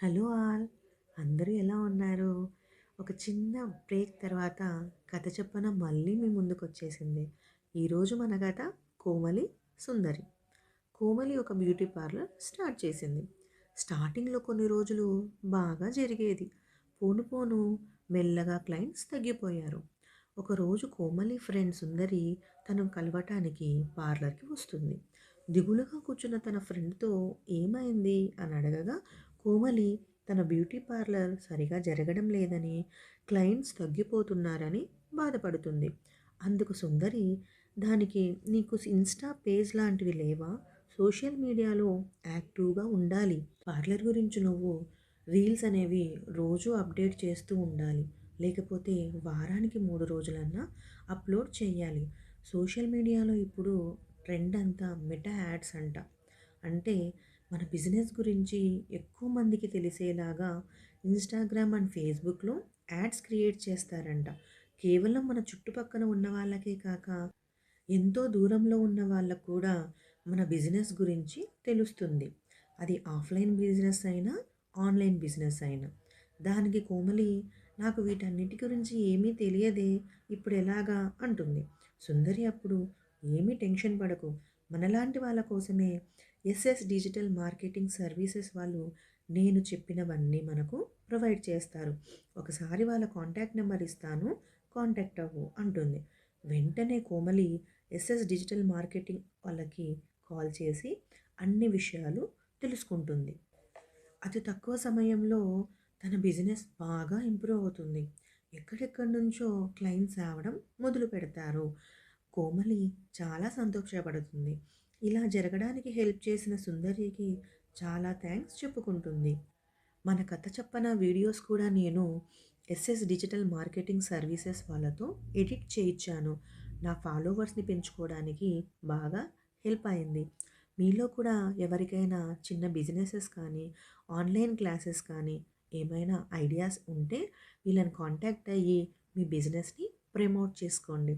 Hello all! అందరూ ఎలా ఉన్నారు? ఒక చిన్న బ్రేక్ తర్వాత కథ చెప్పన మళ్ళీ మీ ముందుకొచ్చేసింది. ఈరోజు మన కథ కోమలి, సుందరి. కోమలి ఒక బ్యూటీ పార్లర్ స్టార్ట్ చేసింది. స్టార్టింగ్‌లో కొన్ని రోజులు బాగా జరిగేది. పోను పోను మెల్లగా క్లయింట్స్ తగ్గిపోయారు. ఒకరోజు కోమలి ఫ్రెండ్ సుందరి తను కలవటానికి పార్లర్‌కి వస్తుంది. దిగులుగా కూర్చున్న తన ఫ్రెండ్‌తో ఏమైంది అని అడగగా కోమలి తన బ్యూటీ పార్లర్ సరిగా జరగడం లేదని, క్లయింట్స్ తగ్గిపోతున్నారని బాధపడుతుంది. అందుకు సుందరి దానికి నీకు ఇన్‌స్టా పేజ్ లాంటివి లేవా? సోషల్ మీడియాలో యాక్టివ్‌గా ఉండాలి. పార్లర్ గురించి నువ్వు రీల్స్ అనేవి రోజు అప్డేట్ చేస్తూ ఉండాలి. లేకపోతే వారానికి 3 రోజులన్నా అప్లోడ్ చేయాలి. సోషల్ మీడియాలో ఇప్పుడు ట్రెండ్ అంతా మెటా యాడ్స్ అంట. అంటే మన బిజినెస్ గురించి ఎక్కువ మందికి తెలిసేలాగా ఇన్‌స్టాగ్రామ్ అండ్ ఫేస్‌బుక్‌లో యాడ్స్ క్రియేట్ చేస్తారంట. కేవలం మన చుట్టుపక్కన ఉన్న వాళ్ళకే కాక ఎంతో దూరంలో ఉన్న వాళ్ళకు కూడా మన బిజినెస్ గురించి తెలుస్తుంది. అది ఆఫ్‌లైన్ బిజినెస్ అయినా, ఆన్‌లైన్ బిజినెస్ అయినా. దానికి కోమలి నాకు వీటన్నిటి గురించి ఏమీ తెలియదే ఇప్పుడు ఎలాగా అంటుంది. సుందరి అప్పుడు ఏమీ టెన్షన్ పడకు. మనలాంటి వాళ్ళ కోసమే ఎస్ఎస్ డిజిటల్ మార్కెటింగ్ సర్వీసెస్ వాళ్ళు నేను చెప్పినవన్నీ మనకు ప్రొవైడ్ చేస్తారు. ఒకసారి వాళ్ళ కాంటాక్ట్ నెంబర్ ఇస్తాను. కాంటాక్ట్ అవ్వు అంటుంది. వెంటనే కోమలి ఎస్ఎస్ డిజిటల్ మార్కెటింగ్ వాళ్ళకి కాల్ చేసి అన్ని విషయాలు తెలుసుకుంటుంది. అతి తక్కువ సమయంలో తన బిజినెస్ బాగా ఇంప్రూవ్ అవుతుంది. ఎక్కడెక్కడి నుంచో క్లయింట్స్ రావడం మొదలు పెడతారు. కోమలి చాలా సంతోషపడుతుంది. ఇలా జరగడానికి హెల్ప్ చేసిన సుందరికి చాలా థ్యాంక్స్ చెప్పుకుంటుంది. మన కథ చెప్పన వీడియోస్ కూడా నేను ఎస్ఎస్ డిజిటల్ మార్కెటింగ్ సర్వీసెస్ వాళ్ళతో ఎడిట్ చేయించాను. నా ఫాలోవర్స్ని పెంచుకోవడానికి బాగా హెల్ప్ అయింది. మీలో కూడా ఎవరికైనా చిన్న బిజినెసెస్ కానీ ఆన్లైన్ క్లాసెస్ కానీ ఏమైనా ఐడియాస్ ఉంటే వీళ్ళని కాంటాక్ట్ అయ్యి మీ బిజినెస్ని ప్రమోట్ చేసుకోండి.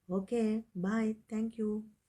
Okay, bye, thank you.